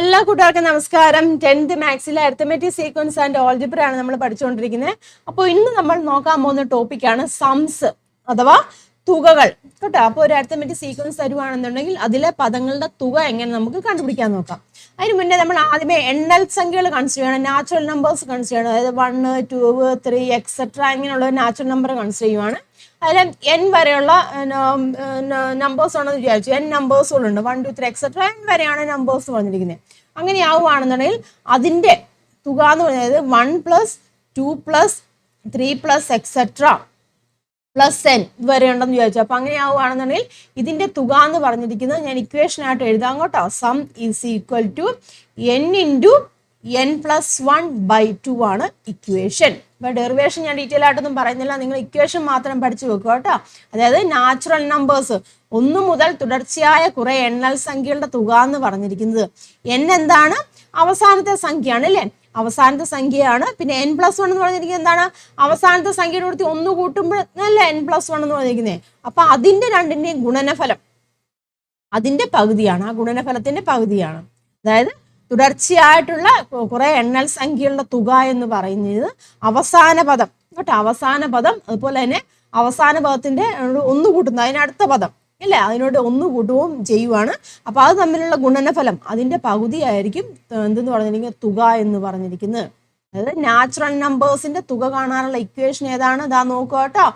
എല്ലാ കൂട്ടുകാർക്കും നമസ്കാരം. 10th മാത്സിലെ അരിത്തമെറ്റിക് സീക്വൻസ് ആൻഡ് ഓൾജിബ്ര ആണ് നമ്മൾ പഠിച്ചുകൊണ്ടിരിക്കുന്നത്. അപ്പോൾ ഇന്ന് നമ്മൾ നോക്കാൻ പോകുന്ന ടോപ്പിക്കാണ് സംസ് അഥവാ തുകകൾ കേട്ടോ. അപ്പോൾ ഒരു അരിത്തമെറ്റിക് സീക്വൻസ് തരുവാണെന്നുണ്ടെങ്കിൽ അതിലെ പദങ്ങളുടെ തുക എങ്ങനെ നമുക്ക് കണ്ടുപിടിക്കാൻ നോക്കാം. അതിന് മുന്നേ നമ്മൾ ആദ്യമേ എണ്ണൽ സംഖ്യകൾ കൺസിഡർ ചെയ്യണം, നാച്ചുറൽ നമ്പേഴ്സ് കൺസിഡർ ചെയ്യണം. അതായത് 1, 2, 3 എക്സെട്ര ഇങ്ങനെയുള്ള നാച്ചുറൽ നമ്പർ കൺസിഡർ ചെയ്യുവാണ്. അതിൽ n വരെയുള്ള നമ്പേഴ്സ് ആണെന്ന് വിചാരിച്ചു. n നമ്പേഴ്സുകളുണ്ട്, 1, 2, 3 എക്സെട്ര n വരെയാണ് നമ്പേഴ്സ് പറഞ്ഞിരിക്കുന്നത്. അങ്ങനെ ആവുകയാണെന്നുണ്ടെങ്കിൽ അതിൻ്റെ തുക എന്ന് പറയുന്നത് 1 + 2 + 3 + എക്സെട്ര +n ഇതുവരെ ഉണ്ടെന്ന് വിചാരിച്ചു. അപ്പൊ അങ്ങനെ ആവുകയാണെന്നുണ്ടെങ്കിൽ ഇതിന്റെ തുക എന്ന് പറഞ്ഞിരിക്കുന്നത് ഞാൻ ഇക്വേഷൻ ആയിട്ട് എഴുതാം കേട്ടോ. Sum is equal to n × n + 1/2 ആണ് ഇക്വേഷൻ. ഇപ്പൊ ഡെറിവേഷൻ ഞാൻ ഡീറ്റെയിൽ ആയിട്ടൊന്നും പറയുന്നില്ല, നിങ്ങൾ ഇക്വേഷൻ മാത്രം പഠിച്ചു വെക്കുക കേട്ടോ. അതായത് നാച്ചുറൽ നമ്പേഴ്സ് 1 മുതൽ തുടർച്ചയായ കുറെ എണ്ണൽ സംഖ്യകളുടെ തുക എന്ന് പറഞ്ഞിരിക്കുന്നത് n എന്താണ്? അവസാനത്തെ സംഖ്യയാണ് അല്ലേ, അവസാനത്തെ സംഖ്യയാണ്. പിന്നെ n + 1 എന്ന് പറഞ്ഞിരിക്കുന്നത് എന്താണ്? അവസാനത്തെ സംഖ്യയുടെ കൂടി 1 കൂട്ടുമ്പോൾ അല്ല n + 1 എന്ന് പറഞ്ഞിരിക്കുന്നത്. അപ്പൊ അതിന്റെ രണ്ടിന്റെയും ഗുണനഫലം അതിന്റെ പകുതിയാണ്, ആ ഗുണനഫലത്തിന്റെ പകുതിയാണ്. അതായത് തുടർച്ചയായിട്ടുള്ള കുറെ എണ്ണൽ സംഖ്യകളുടെ തുക എന്ന് പറയുന്നത് അവസാന പദം കേട്ടോ, അവസാന പദം. അതുപോലെ തന്നെ അവസാന പദത്തിന്റെ 1 കൂട്ടുന്നു, അതിനടുത്ത പദം അല്ലേ, അതിനോട് 1 കൂട്ടുകയും ചെയ്യുവാണ്. അപ്പൊ അത് തമ്മിലുള്ള ഗുണനഫലം അതിന്റെ പകുതിയായിരിക്കും എന്തെന്ന് പറഞ്ഞിരിക്കുന്നത്, തുക എന്ന് പറഞ്ഞിരിക്കുന്നത്. അതായത് നാച്ചുറൽ നമ്പേഴ്സിന്റെ തുക കാണാനുള്ള ഇക്വേഷൻ ഏതാണ്? ഇതാ നോക്കുക കേട്ടോ,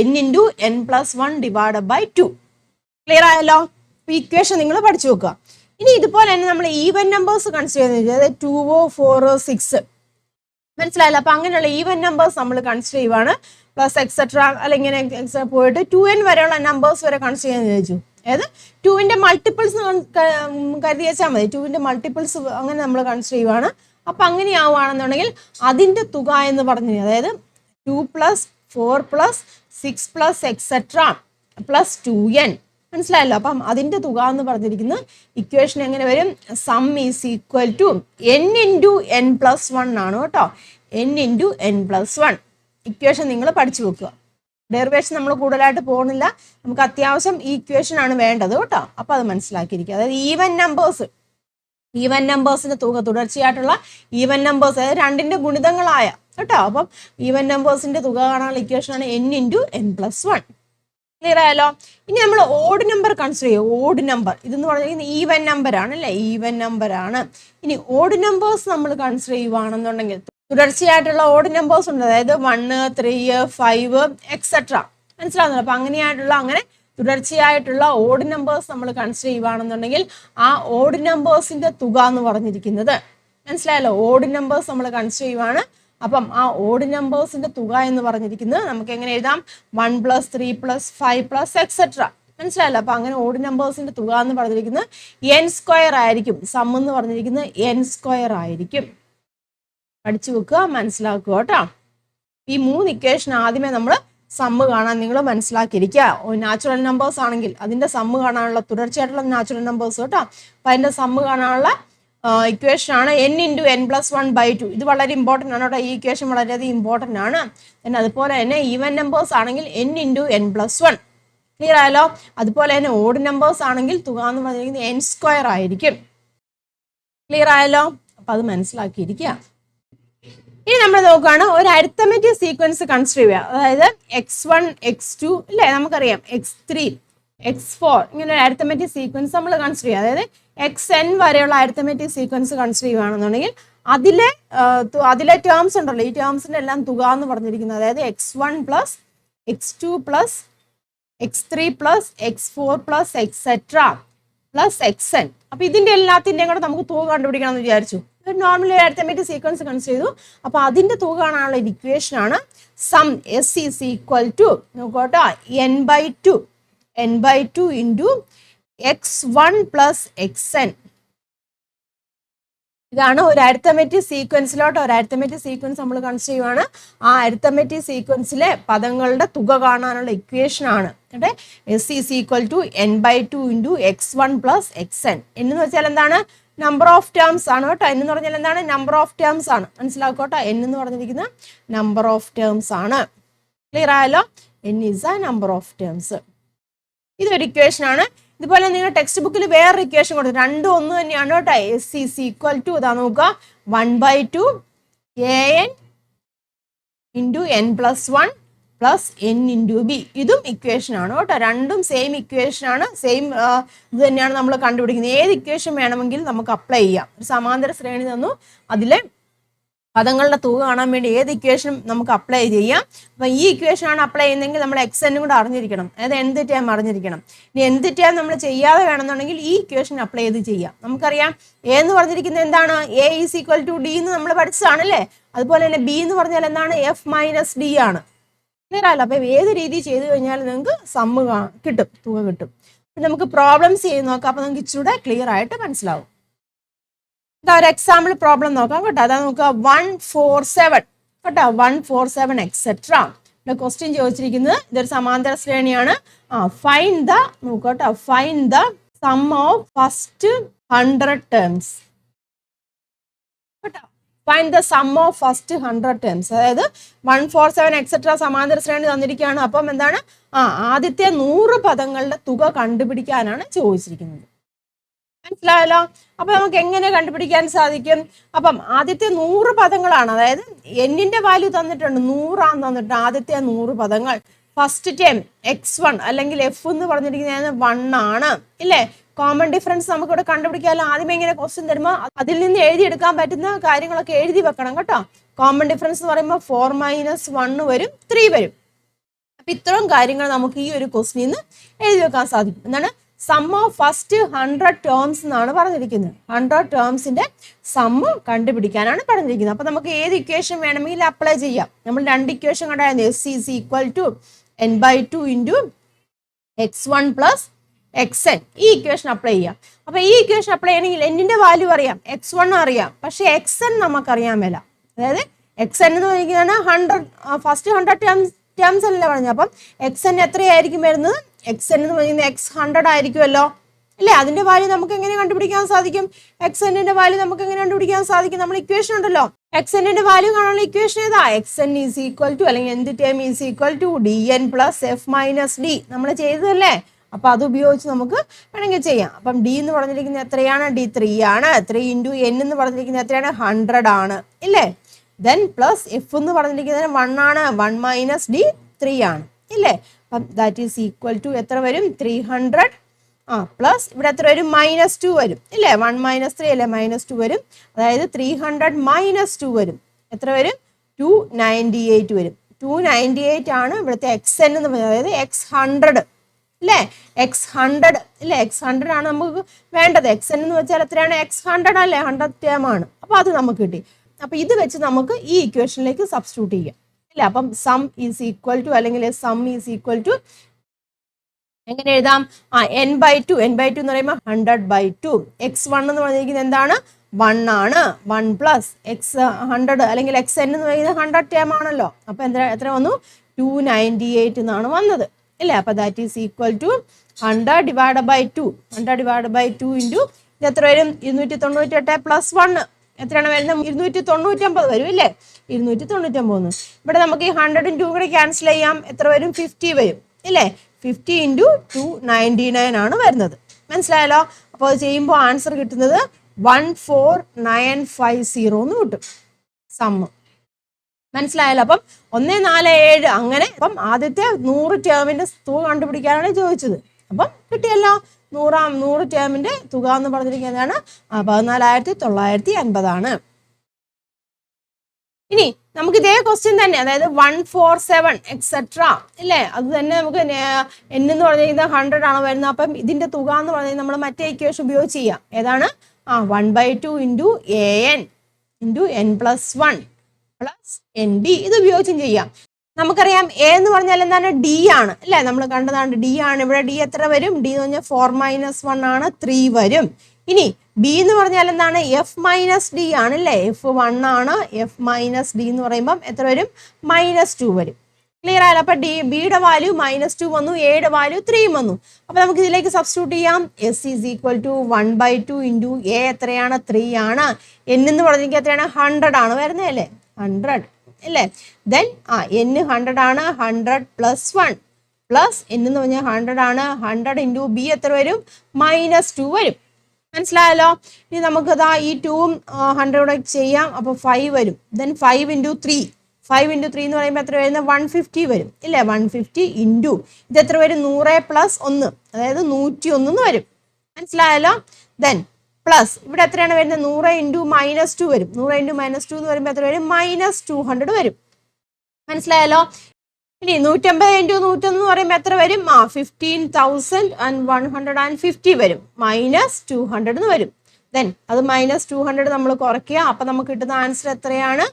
n × n + 1/2. ക്ലിയർ ആയല്ലോ? ഇക്വേഷൻ നിങ്ങൾ പഠിച്ചു വെക്കുക. ഇനി ഇതുപോലെ തന്നെ നമ്മൾ ഈവൻ നമ്പേഴ്സ് കൺസിഡർ ചെയ്യുന്നത്, അതായത് 2, 4, 6 മനസ്സിലായല്ലോ. അപ്പൊ അങ്ങനെയുള്ള ഈവൻ നമ്പേഴ്സ് നമ്മൾ കൺസിഡർ ചെയ്യുവാണ്. പ്ലസ് എക്സെട്ര അല്ലെങ്കിൽ ഇങ്ങനെ പോയിട്ട് 2n വരെയുള്ള നമ്പേഴ്സ് വരെ കൺസിഡർ ചെയ്യാൻ ചോദിച്ചു. അതായത് 2ന്റെ മൾട്ടിപ്പിൾസ് കരുതി വെച്ചാൽ മതി, 2ന്റെ മൾട്ടിപ്പിൾസ് അങ്ങനെ നമ്മൾ കൺസിഡർ ചെയ്യുവാണ്. അപ്പൊ അങ്ങനെ ആവുകയാണെന്നുണ്ടെങ്കിൽ അതിന്റെ തുക എന്ന് പറഞ്ഞു, അതായത് 2 + 4 + 6 + എക്സെട്ര + 2n മനസ്സിലായല്ലോ. അപ്പം അതിന്റെ തുക എന്ന് പറഞ്ഞിരിക്കുന്നത് ഇക്വേഷൻ എങ്ങനെ വരും? Sum is equal to n × n + 1 ആണ് കേട്ടോ, n × n + 1. ഇക്വേഷൻ നിങ്ങൾ പഠിച്ചു വെക്കുക. ഡെറിവേഷൻ നമ്മൾ കൂടുതലായിട്ട് പോകുന്നില്ല, നമുക്ക് അത്യാവശ്യം ഈ ഇക്വേഷൻ ആണ് വേണ്ടത് കേട്ടോ. അപ്പൊ അത് മനസ്സിലാക്കിയിരിക്കുക. അതായത് ഈവൻ നമ്പേഴ്സിന്റെ തുക, തുടർച്ചയായിട്ടുള്ള ഈവൻ നമ്പേഴ്സ്, അതായത് രണ്ടിന്റെ ഗുണിതങ്ങളായ കേട്ടോ. അപ്പം ഈവൻ നമ്പേഴ്സിന്റെ തുക കാണാനുള്ള ഇക്വേഷൻ ആണ് n × n + 1. ക്ലിയർ ആയല്ലോ? ഇനി നമ്മൾ ഓഡ് നമ്പർ കൺസിഡർ ചെയ്യും. ഓഡ് നമ്പർ ഇതെന്ന് പറഞ്ഞിരിക്കുന്നത് ഈവൻ നമ്പർ ആണ് അല്ലേ, ഈവൻ നമ്പർ ആണ്. ഇനി ഓഡ് നമ്പേഴ്സ് നമ്മൾ കൺസിഡർ ചെയ്യുവാണെന്നുണ്ടെങ്കിൽ തുടർച്ചയായിട്ടുള്ള ഓഡ് നമ്പേഴ്സ് ഉണ്ട്, അതായത് 1, 3, 5 എക്സെട്ര മനസ്സിലാവുന്നല്ലോ. അപ്പൊ അങ്ങനെ തുടർച്ചയായിട്ടുള്ള ഓഡ് നമ്പേഴ്സ് നമ്മൾ കൺസിഡർ ചെയ്യുവാണെന്നുണ്ടെങ്കിൽ ആ ഓഡ് നമ്പേഴ്സിന്റെ തുക എന്ന് പറഞ്ഞിരിക്കുന്നത് മനസ്സിലായല്ലോ. ഓഡ് നമ്പേഴ്സ് നമ്മൾ കൺസിഡർ ചെയ്യുവാണ്. അപ്പം ആ ഓഡ് നമ്പേഴ്സിന്റെ തുക എന്ന് പറഞ്ഞിരിക്കുന്നത് നമുക്ക് എങ്ങനെ എഴുതാം? 1 + 3 + 5 + എക്സെട്ര മനസ്സിലായല്ലോ. അപ്പൊ അങ്ങനെ ഓഡ് നമ്പേഴ്സിന്റെ തുക എന്ന് പറഞ്ഞിരിക്കുന്നത് n² ആയിരിക്കും. സം എന്ന് പറഞ്ഞിരിക്കുന്നത് n² ആയിരിക്കും. പഠിച്ചു വെക്കുക, മനസ്സിലാക്കുക കേട്ടോ. ഈ 3 ഇക്വേഷൻ ആദ്യമേ നമ്മൾ സമ്മ് കാണാൻ നിങ്ങൾ മനസ്സിലാക്കിയിരിക്കുക. നാച്ചുറൽ നമ്പേഴ്സ് ആണെങ്കിൽ അതിന്റെ സമ്മ് കാണാനുള്ള, തുടർച്ചയായിട്ടുള്ള നാച്ചുറൽ നമ്പേഴ്സ് കേട്ടോ, അപ്പൊ അതിന്റെ സമ്മ് കാണാനുള്ള ഇക്വേഷൻ ആണ് n × n + 1/2. ഇത് വളരെ ഇമ്പോർട്ടൻ്റ് ആണ് കേട്ടോ, ഈ ഇക്വേഷൻ വളരെയധികം ഇമ്പോർട്ടൻ്റ് ആണ്. പിന്നെ അതുപോലെ തന്നെ ഈവൻ നമ്പേഴ്സ് ആണെങ്കിൽ n × n + 1. ക്ലിയർ ആയല്ലോ? അതുപോലെ തന്നെ ഓഡ് നമ്പേഴ്സ് ആണെങ്കിൽ തുക എന്ന് പറഞ്ഞിരിക്കുന്നത് n² ആയിരിക്കും. ക്ലിയർ ആയല്ലോ? അപ്പൊ അത് മനസ്സിലാക്കിയിരിക്കുക. ഇനി നമ്മൾ നോക്കുകയാണ്, ഒരു അരിത്തമെറ്റിക് സീക്വൻസ് കൺസിഡർ ചെയ്യുക. അതായത് x1, x2 അല്ലേ, നമുക്കറിയാം x3, x4 ഇങ്ങനെ ഒരു അരിത്തമെറ്റിക് സീക്വൻസ് നമ്മൾ കൺസിഡർ ചെയ്യുക. അതായത് xn വരെയുള്ള അരിത്തമെറ്റിക് സീക്വൻസ് കൺസിഡർ ചെയ്യുകയാണെന്നുണ്ടെങ്കിൽ അതിലെ ടേംസ് ഉണ്ടല്ലോ, ഈ ടേംസിന്റെ എല്ലാം തുക എന്ന് പറഞ്ഞിരിക്കുന്നത്, അതായത് x1 + x2 + x3 + x4 + etcetera + xn. അപ്പൊ ഇതിന്റെ എല്ലാത്തിന്റെയും കൂടെ നമുക്ക് തുക കണ്ടുപിടിക്കണം എന്ന് വിചാരിച്ചു. നോർമലി അരിത്തമെറ്റിക് സീക്വൻസ് കൺസിഡർ ചെയ്തു. അപ്പൊ അതിന്റെ തുക കാണാനുള്ള ഇക്വേഷൻ ആണ് sum s is equal to നോക്കോട്ടോ n/2 × x1 + xn. ഇതാണ് ഒരു അരിത്തമെറ്റിക് സീക്വൻസിലോട്ട് ഒരു അരിത്തമെറ്റിക് സീക്വൻസ് നമ്മൾ കൺസിഡർ ചെയ്യുവാണ്. ആ അരിത്തമെറ്റിക് സീക്വൻസിലെ പദങ്ങളുടെ തുക കാണാനുള്ള ഇക്വേഷൻ ആണ് s is equal to n/2 × x1 + xn. എന്ന് വെച്ചാൽ എന്താണ്? നമ്പർ ഓഫ് ടേംസ് ആണ് കേട്ടോ. n എന്ന് പറഞ്ഞാൽ എന്താണ്? നമ്പർ ഓഫ് ടേംസ് ആണ്. മനസ്സിലാക്കോട്ടോ, n എന്ന് പറഞ്ഞിരിക്കുന്ന നമ്പർ ഓഫ് ടേംസ് ആണ്. ക്ലിയർ ആയല്ലോ? n is A number of terms. ഇതൊരു ഇക്വേഷൻ ആണ്. ഇതുപോലെ നിങ്ങൾ ടെക്സ്റ്റ് ബുക്കിൽ വേറെ ഇക്വേഷൻ കൊടുത്തു, രണ്ടും ഒന്ന് തന്നെയാണ് കേട്ടോ. എസ് ഈസ് ഈക്വൽ ടു ഇതാ നോക്കുക 1/2 an into n plus 1 plus n into B. ഇതും ഇക്വേഷൻ ആണ് കേട്ടോ, രണ്ടും സെയിം ഇക്വേഷൻ ആണ്, സെയിം ഇത് തന്നെയാണ് നമ്മൾ കണ്ടുപിടിക്കുന്നത്. ഏത് ഇക്വേഷൻ വേണമെങ്കിലും നമുക്ക് അപ്ലൈ ചെയ്യാം. ഒരു സമാന്തര ശ്രേണി തന്നു, അതിലെ പദങ്ങളുടെ തുക കാണാൻ വേണ്ടി ഏത് ഇക്വേഷനും നമുക്ക് അപ്ലൈ ചെയ്യാം. അപ്പം ഈ ഇക്വേഷൻ ആണ് അപ്ലൈ ചെയ്യുന്നതെങ്കിൽ നമ്മൾ എക്സ് എന്നും കൂടെ അറിഞ്ഞിരിക്കണം, അതായത് എന്ത് ടൈം അറിഞ്ഞിരിക്കണം. ഇനി എന്ത് ടൈം നമ്മൾ ചെയ്യാതെ വേണമെന്നുണ്ടെങ്കിൽ ഈ ഇക്വേഷൻ അപ്ലൈ ചെയ്ത് ചെയ്യാം. നമുക്കറിയാം എ എന്ന് പറഞ്ഞിരിക്കുന്നത് എന്താണ്, A is equal to D എന്ന് നമ്മൾ പഠിച്ചതാണല്ലേ. അതുപോലെ തന്നെ ബി എന്ന് പറഞ്ഞാൽ എന്താണ്, എഫ് മൈനസ് ഡി ആണ്. ക്ലിയർ ആയല്ലോ. അപ്പം ഏത് രീതി ചെയ്ത് കഴിഞ്ഞാൽ നിങ്ങൾക്ക് സമ്മ് കിട്ടും, തുക കിട്ടും. നമുക്ക് പ്രോബ്ലംസ് ചെയ്ത് നോക്കാം, അപ്പം നമുക്ക് ഇച്ചിരൂടെ ക്ലിയർ ആയിട്ട് മനസ്സിലാവും. ഇതാ ഒരു എക്സാമ്പിൾ പ്രോബ്ലം നോക്കാം കേട്ടോ. അതാ നോക്കുക 147 കേട്ടോ, 147 എക്സെട്ര. ഇവിടെ ക്വസ്റ്റ്യൻ ചോദിച്ചിരിക്കുന്നത്, ഇതൊരു സമാന്തര ശ്രേണിയാണ്. ഫൈൻഡ് ദ നോക്കട്ടോ, find the sum of first 100 terms കേട്ടോ. Find the sum of first 100 terms. അതായത് 147 എക്സെട്ര സമാന്തര ശ്രേണി തന്നിരിക്കുകയാണ്. അപ്പം എന്താണ്, ആദ്യത്തെ 100 പദങ്ങളുടെ തുക കണ്ടുപിടിക്കാനാണ് ചോദിച്ചിരിക്കുന്നത്. മനസ്സിലായല്ലോ. അപ്പൊ നമുക്ക് എങ്ങനെ കണ്ടുപിടിക്കാൻ സാധിക്കും? അപ്പം ആദ്യത്തെ 100 പദങ്ങളാണ്, അതായത് എന്നിന്റെ വാല്യൂ തന്നിട്ടുണ്ട്, 100 തന്നിട്ടുണ്ട്. ആദ്യത്തെ 100 പദങ്ങൾ ഫസ്റ്റ് ടൈം x1 അല്ലെങ്കിൽ എഫ് എന്ന് പറഞ്ഞിരിക്കുന്നത് 1 ആണ് ഇല്ലേ. കോമൺ ഡിഫറൻസ് നമുക്ക് ഇവിടെ കണ്ടുപിടിക്കാമല്ലോ. ആദ്യമേ ഇങ്ങനെ ക്വസ്റ്റ്യൻ തരുമ്പോൾ അതിൽ നിന്ന് എഴുതിയെടുക്കാൻ പറ്റുന്ന കാര്യങ്ങളൊക്കെ എഴുതി വെക്കണം കേട്ടോ. കോമൺ ഡിഫറൻസ് എന്ന് പറയുമ്പോൾ 4 - 1 വരും, 3 വരും. അപ്പൊ ഇത്രയും കാര്യങ്ങൾ നമുക്ക് ഈ ഒരു ക്വസ്റ്റ്യനിൽ നിന്ന് എഴുതി വെക്കാൻ സാധിക്കും. എന്താണ്, സം ഓഫ് ഫസ്റ്റ് 100 ടേംസ് എന്നാണ് പറഞ്ഞിരിക്കുന്നത്. 100 ടേംസിന്റെ സമ്മ് കണ്ടുപിടിക്കാനാണ് പറഞ്ഞിരിക്കുന്നത്. അപ്പൊ നമുക്ക് ഏത് ഇക്വേഷൻ വേണമെങ്കിൽ അപ്ലൈ ചെയ്യാം. നമ്മൾ രണ്ട് ഇക്വേഷൻ കണ്ടായിരുന്നു, S is equal to n/2 into x1 plus xn. ഈ ഇക്വേഷൻ അപ്ലൈ ചെയ്യാം. അപ്പൊ ഈ ഇക്വേഷൻ അപ്ലൈ ചെയ്യണമെങ്കിൽ എന്നിന്റെ വാല്യൂ അറിയാം, x1 അറിയാം, പക്ഷെ xn നമുക്കറിയാൻ മേല. അതായത് xn എന്ന് പറയുന്നതാണ് 100 ഫസ്റ്റ് 100 ടേംസ് അല്ലേ പറഞ്ഞത്. അപ്പം xn എത്രയായിരിക്കും വരുന്നത്, xn എന്ന് പറയുന്നത് x100 ആയിരിക്കുമല്ലോ അല്ലേ. അതിന്റെ വാല്യൂ നമുക്ക് എങ്ങനെ കണ്ടുപിടിക്കാൻ സാധിക്കും, xnന്റെ വാല്യൂ നമുക്ക് എങ്ങനെ കണ്ടുപിടിക്കാൻ സാധിക്കും, നമ്മൾ ഇക്വേഷൻ ഉണ്ടല്ലോ. xnന്റെ വാല്യൂ കാണാനുള്ള ഇക്വേഷൻ ഏതാ, xn ഈസ് ഈക്വൽ ടു അല്ലെങ്കിൽ എന്ത് term is equal to dn plus F minus D. നമ്മൾ ചെയ്തതല്ലേ. അപ്പൊ അത് ഉപയോഗിച്ച് നമുക്ക് വേണമെങ്കിൽ ചെയ്യാം. അപ്പം ഡി എന്ന് പറഞ്ഞിരിക്കുന്നത് എത്രയാണ്, d 3 ആണ്. 3 ഇൻറ്റു n എന്ന് പറഞ്ഞിരിക്കുന്നത് എത്രയാണ്, 100 ആണ് ഇല്ലേ. ദെൻ പ്ലസ് എഫ് എന്ന് പറഞ്ഞിരിക്കുന്നത് 1 ആണ്, 1 മൈനസ് ഡി 3 ആണ് ഇല്ലേ. അപ്പം ദാറ്റ് ഈസ് ഈക്വൽ ടു എത്ര വരും, 300 പ്ലസ് ഇവിടെ എത്ര വരും, -2 വരും ഇല്ലേ. 1 - 3 അല്ലേ, -2 വരും. അതായത് 300 - 2 വരും, എത്ര വരും, 298 വരും. 298 ആണ് ഇവിടുത്തെ xn എന്ന് പറയുന്നത്, അതായത് x100 അല്ലേ, x100 ഇല്ലേ. x100 ആണ് നമുക്ക് വേണ്ടത്. xn എന്ന് വെച്ചാൽ എത്രയാണ്, x100 അല്ലേ, 100 ടേം ആണ്. അപ്പൊ അത് നമുക്ക് കിട്ടി. അപ്പൊ ഇത് വെച്ച് നമുക്ക് ഈ ഇക്വേഷനിലേക്ക് സബ്സ്റ്റിറ്റ്യൂട്ട് ചെയ്യാം ഇല്ല. അപ്പം സം ഈസ് ഈക്വൽ ടു അല്ലെങ്കിൽ സം ഈസ് ഈക്വൽ ടു എങ്ങനെ എഴുതാം, n/2 എന്ന് പറയുമ്പോൾ 100/2. x1 എന്ന് പറഞ്ഞിരിക്കുന്നത് എന്താണ്, 1 ആണ്. 1 പ്ലസ് x100 അല്ലെങ്കിൽ xn എന്ന് പറയുന്നത് 100 ടേം ആണല്ലോ. അപ്പൊ എത്ര വന്നു, 298 എന്നാണ് വന്നത് ഇല്ലേ. അപ്പൊ that is equal to 100/2. 100/2 into ഇത് എത്ര വരും, 298 പ്ലസ് 1 എത്രയാണ് വരുന്നത്, 299 വരും ഇല്ലേ. 299. ഇവിടെ നമുക്ക് ഈ 100 2 കൂടെ ക്യാൻസൽ ചെയ്യാം, എത്ര വരും, 50 വരും ഇല്ലേ. 50 ഇൻറ്റു 299 ആണ് വരുന്നത്. മനസ്സിലായല്ലോ. അപ്പോൾ അത് ചെയ്യുമ്പോൾ ആൻസർ കിട്ടുന്നത് 14950 എന്ന് കിട്ടും സമ്മ്. മനസ്സിലായല്ലോ. അപ്പം 147 അങ്ങനെ. അപ്പം ആദ്യത്തെ 100 ടേമിന്റെ തുക കണ്ടുപിടിക്കാനാണ് ചോദിച്ചത്. അപ്പം കിട്ടിയല്ലോ. 100 ടേമിന്റെ തുക എന്ന് പറഞ്ഞിരിക്കുന്നതാണ് 14,950 ആണ്. ഇനി നമുക്ക് ഇതേ ക്വസ്റ്റ്യൻ തന്നെ, അതായത് 147 എക്സെട്ര ഇല്ലേ. അത് തന്നെ നമുക്ക് n എന്ന് പറഞ്ഞിരിക്കുന്നത് 100 ആണ് വരുന്നത്. അപ്പം ഇതിന്റെ തുക എന്ന് പറഞ്ഞാൽ നമ്മൾ മറ്റേ ഇക്വേഷൻ ഉപയോഗിച്ച് ചെയ്യാം. ഏതാണ്, 1/2 into an into n plus 1 plus N D. ഇത് ഉപയോഗിച്ചും ചെയ്യാം. നമുക്കറിയാം എ എന്ന് പറഞ്ഞാൽ എന്താണ്, ഡി ആണ് അല്ലേ. നമ്മൾ കണ്ടതാണ് ഡി ആണ്. ഇവിടെ ഡി എത്ര വരും, ഡി എന്ന് പറഞ്ഞാൽ 4 - 1 ആണ്, 3 വരും. ഇനി ബി എന്ന് പറഞ്ഞാൽ എന്താണ്, എഫ് മൈനസ് ഡി ആണ് അല്ലേ. എഫ് 1 ആണ്, എഫ് മൈനസ് ഡി എന്ന് പറയുമ്പം എത്ര വരും, -2 വരും. ക്ലിയർ ആയാലും. അപ്പൊ ബിയുടെ വാല്യൂ -2 വന്നു, എയുടെ വാല്യൂ 3 വന്നു. അപ്പൊ നമുക്ക് ഇതിലേക്ക് സബ്സ്റ്റിറ്റ്യൂട്ട് ചെയ്യാം. S is equal to 1/2 into A എത്രയാണ്, 3 ആണ്. n എന്ന് പറഞ്ഞെങ്കിൽ എത്രയാണ്, 100 ആണ് വരുന്നത് അല്ലേ, 100 അല്ലേ. ദെൻ n 100 ആണ്, 100 പ്ലസ് 1 പ്ലസ് n എന്ന് പറഞ്ഞാൽ 100 ആണ്. 100 ഇൻറ്റു ബി എത്ര വരും? -2 വരും. മനസ്സിലായല്ലോ? ഇനി നമുക്ക് ഇതാ ഈ 2ഉം 100 ചെയ്യാം. അപ്പോൾ 5 വരും. ദെൻ 5 ഇൻറ്റു 3 എന്ന് പറയുമ്പോൾ എത്ര വരുന്നത്? 150 വരും ഇല്ലേ? 150 ഇൻറ്റു ഇത് എത്ര വരും? 100 പ്ലസ് 1, അതായത് 101 വരും. മനസ്സിലായല്ലോ? ദെൻ പ്ലസ് ഇവിടെ എത്രയാണ് വരുന്നത്? 100 ഇൻറ്റു -2 വരും. 100 ഇൻറ്റു -2 എന്ന് പറയുമ്പോൾ എത്ര വരും? -200 വരും. മനസ്സിലായല്ലോ? ഇനി 150 ഇൻറ്റു 101 എന്ന് പറയുമ്പോൾ എത്ര വരും? 15,150 വരും. -200 എന്ന് വരും. ദെൻ അത് -200 നമ്മൾ കുറയ്ക്കുക. അപ്പം നമുക്ക് കിട്ടുന്ന ആൻസർ എത്രയാണ്?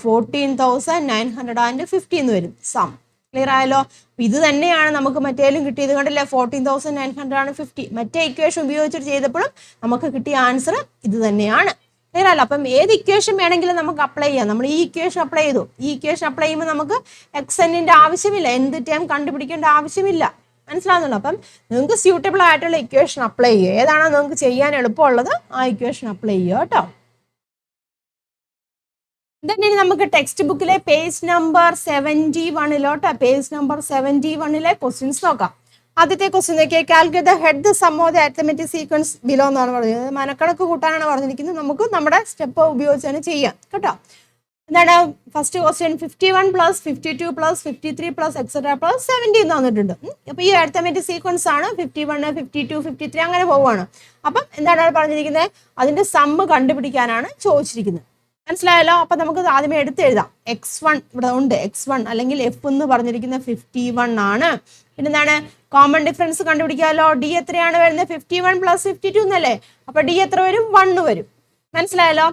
14,950 എന്ന് വരും. സം ക്ലിയർ ആയല്ലോ? ഇത് തന്നെയാണ് നമുക്ക് മറ്റേലും കിട്ടിയത്. കണ്ടില്ലേ? 14,950 മറ്റേ ഇക്വേഷൻ ഉപയോഗിച്ചിട്ട് ചെയ്തപ്പോഴും നമുക്ക് കിട്ടിയ ആൻസർ ഇത് തന്നെയാണ്. ക്ലിയർ ആയല്ലോ? അപ്പം ഏത് ഇക്വേഷൻ വേണമെങ്കിലും നമുക്ക് അപ്ലൈ ചെയ്യാം. നമ്മൾ ഈ ഇക്വേഷൻ അപ്ലൈ ചെയ്തു. ഈ ഇക്വേഷൻ അപ്ലൈ ചെയ്യുമ്പോൾ നമുക്ക് xnന്റെ ആവശ്യമില്ല, എന്ത് ടൈം കണ്ടുപിടിക്കേണ്ട ആവശ്യമില്ല. മനസ്സിലാവുന്നുള്ളൂ? അപ്പം നിങ്ങൾക്ക് സ്യൂട്ടബിൾ ആയിട്ടുള്ള ഇക്വേഷൻ അപ്ലൈ ചെയ്യുക. ഏതാണോ നിങ്ങൾക്ക് ചെയ്യാൻ എളുപ്പമുള്ളത് ആ ഇക്വേഷൻ അപ്ലൈ ചെയ്യുക കേട്ടോ. ഇനി നമുക്ക് ടെക്സ്റ്റ് ബുക്കിലെ page number 71 page number 71 questions നോക്കാം. ആദ്യത്തെ ക്വസ്റ്റ്യൻ നോക്കിയാൽ calculate the head the sum of the arithmetic sequence below എന്നാണ് പറഞ്ഞത്. മനക്കണക്ക് കൂട്ടാനാണ് പറഞ്ഞിരിക്കുന്നത്. നമുക്ക് നമ്മുടെ സ്റ്റെപ്പ് ഉപയോഗിച്ച് തന്നെ ചെയ്യാം കേട്ടോ. എന്താണ് first question? 51 plus 52 plus 53 plus etcetera plus 70 എന്ന് തന്നിട്ടുണ്ട്. അപ്പോൾ ഈ അരിത്മെറ്റിക് സീക്വൻസ് ആണ്. 51, 52, 53 അങ്ങനെ പോവുകയാണ്. അപ്പം എന്താണ് പറഞ്ഞിരിക്കുന്നത്? അതിന്റെ സമ്മ് കണ്ടുപിടിക്കാനാണ് ചോദിച്ചിരിക്കുന്നത്. മനസ്സിലായല്ലോ? അപ്പം നമുക്ക് ആദ്യമേ എടുത്തെഴുതാം. x1 ഇവിടെ ഉണ്ട്. x1 അല്ലെങ്കിൽ എഫ് എന്ന് പറഞ്ഞിരിക്കുന്ന 51 ആണ്. പിന്നെ എന്താണ് കോമൺ ഡിഫറൻസ് കണ്ടുപിടിക്കാമല്ലോ. ഡി എത്രയാണ് വരുന്നത്? 51 പ്ലസ് 52 എന്നല്ലേ? അപ്പൊ ഡി എത്ര വരും? 1 വരും. മനസ്സിലായല്ലോ?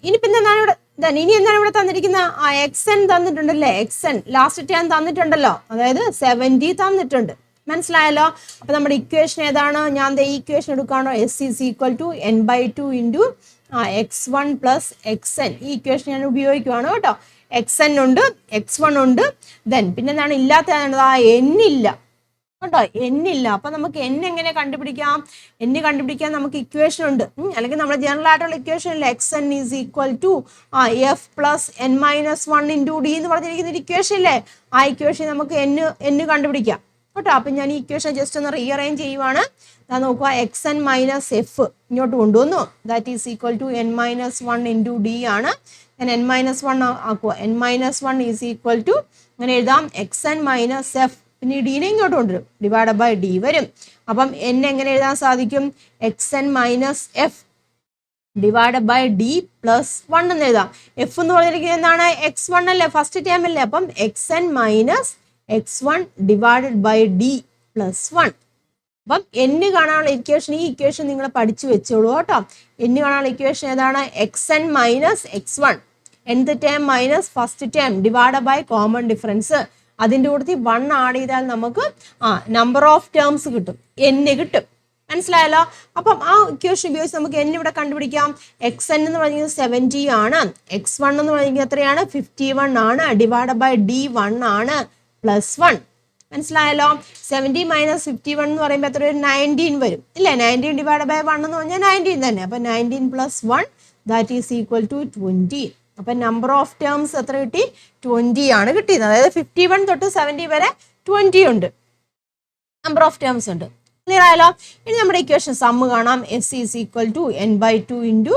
ഇനി പിന്നെ എന്താണ് ഇവിടെ? ഇനി എന്താണ് ഇവിടെ തന്നിരിക്കുന്നത്? xn തന്നിട്ടുണ്ടല്ലേ? xn ലാസ്റ്റ് ടൈം തന്നിട്ടുണ്ടല്ലോ, അതായത് 70 തന്നിട്ടുണ്ട്. മനസ്സിലായല്ലോ? അപ്പൊ നമ്മുടെ ഇക്വേഷൻ ഏതാണ്? ഞാൻ ഈ ഇക്വേഷൻ എടുക്കുകയാണോ? s is equal to n/2 into x1 plus xn. ഈ ഇക്വേഷൻ ഞാൻ ഉപയോഗിക്കുകയാണ് കേട്ടോ. xn ഉണ്ട്, x1 ഉണ്ട്. ദെൻ പിന്നെ എന്താണ് ഇല്ലാത്ത? n ഇല്ല കേട്ടോ, n ഇല്ല. അപ്പൊ നമുക്ക് n എങ്ങനെ കണ്ടുപിടിക്കാം? n കണ്ടുപിടിക്കാൻ നമുക്ക് ഇക്വേഷൻ ഉണ്ട്. അല്ലെങ്കിൽ നമ്മുടെ ജനറൽ ആയിട്ടുള്ള ഇക്വേഷൻ അല്ലേ? xn is equal to f plus n-1 into D എന്ന് പറഞ്ഞിരിക്കുന്ന ഇക്വേഷൻ അല്ലേ? ആ ഇക്വേഷൻ നമുക്ക് n കണ്ടുപിടിക്കാം കേട്ടോ. അപ്പൊ ഞാൻ ഈ ഇക്വേഷൻ ജസ്റ്റ് ഒന്ന് റീഅറേഞ്ച് ചെയ്യുവാണ്. നോക്കുക, xn മൈനസ് എഫ് ഇങ്ങോട്ട് കൊണ്ടുവന്നു. That is equal to n-1 into D ആണ്. ഞാൻ n-1 ആക്കുക. n-1 ഈസ് ഈക്വൽ ടു അങ്ങനെ എഴുതാം xn മൈനസ് എഫ്. പിന്നെ ഡീനെ ഇങ്ങോട്ട് കൊണ്ടുവരും, ഡിവൈഡ് ബൈ ഡി വരും. അപ്പം n എങ്ങനെ എഴുതാൻ സാധിക്കും? xn minus F divide by D plus 1 എന്ന് എഴുതാം. എഫ് എന്ന് പറഞ്ഞിരിക്കുന്നത് എന്താണ്? x1 അല്ലേ? ഫസ്റ്റ് ടൈം അല്ലേ? അപ്പം xn minus x1 divided by D plus 1. അപ്പം n കാണാനുള്ള ഇക്വേഷൻ, ഈ ഇക്വേഷൻ നിങ്ങൾ പഠിച്ചു വെച്ചോളൂ കേട്ടോ. n കാണാനുള്ള ഇക്വേഷൻ ഏതാണ്? xn minus x1 nth term minus first term divide by common difference. അതിൻ്റെ കൂട്ടത്തിൽ 1 ആഡ് ചെയ്താൽ നമുക്ക് നമ്പർ ഓഫ് ടേംസ് കിട്ടും, n കിട്ടും. മനസ്സിലായല്ലോ? അപ്പം ആ ഇക്വേഷൻ ഉപയോഗിച്ച് നമുക്ക് n ഇവിടെ കണ്ടുപിടിക്കാം. xn എന്ന് പറയുന്നത് 70 ആണ്. x1 എന്ന് പറയുന്നത് എത്രയാണ്? 51 ആണ്. ഡിവൈഡ് ബൈ d 1 ആണ് പ്ലസ് 1. മനസ്സിലായല്ലോ? 70 മൈനസ് 51 എന്ന് പറയുമ്പോൾ എത്ര വരും? 19 വരും ഇല്ലേ? 19 ഡിവൈഡ് ബൈ 1 എന്ന് പറഞ്ഞാൽ 19 തന്നെ. അപ്പം 19 plus 1 that is equal to 20. അപ്പം നമ്പർ ഓഫ് ടേംസ് എത്ര കിട്ടി? 20 ആണ് കിട്ടിയത്. അതായത് 51 തൊട്ട് 70 വരെ 20 ഉണ്ട്, നമ്പർ ഓഫ് ടേംസ് ഉണ്ട്. ക്ലിയർ ആയല്ലോ? ഇനി നമ്മുടെ ഇക്വേഷൻ സമ്മ് കാണാം. s is equal to n/2 into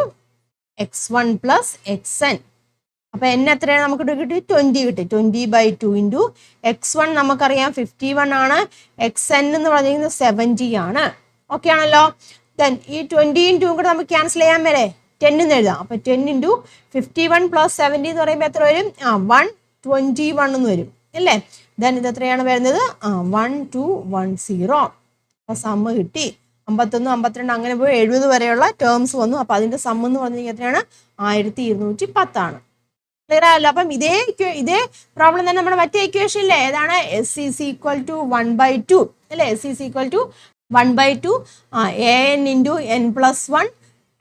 x1 plus xn. അപ്പൊ n എത്രയാണ് നമുക്ക് കിട്ടി? 20 കിട്ടി. 20/2 ഇൻറ്റു x1 നമുക്കറിയാം 51 ആണ്. xn എന്ന് പറഞ്ഞിരിക്കുന്നത് 70 ആണ്. ഓക്കെ ആണല്ലോ? ദെൻ ഈ 20 2 കൂടെ നമുക്ക് ക്യാൻസൽ ചെയ്യാൻ വരെ 10 എന്ന് എഴുതാം. അപ്പൊ 10 ഇൻറ്റു 51 പ്ലസ് 70 എന്ന് പറയുമ്പോൾ എത്ര വരും? 121 എന്ന് വരും അല്ലേ? ദെൻ ഇത് എത്രയാണ് വരുന്നത്? 1210. അപ്പൊ സമ്മ് കിട്ടി. 51, 52 അങ്ങനെ പോയി 70 വരെയുള്ള ടേംസ് വന്നു. അപ്പൊ അതിന്റെ സമ്മ് എന്ന് പറഞ്ഞാൽ എത്രയാണ്? 1210 ആണ്. ക്ലിയർ ആയല്ലോ? അപ്പം ഇതേ പ്രോബ്ലം തന്നെ നമ്മുടെ മറ്റേ ഇക്വേഷൻ ഇല്ലേ? ഏതാണ്? s ഈസ് ഈക്വൽ ടു 1/2 അല്ലേ? s is equal to 1/2 an into n plus 1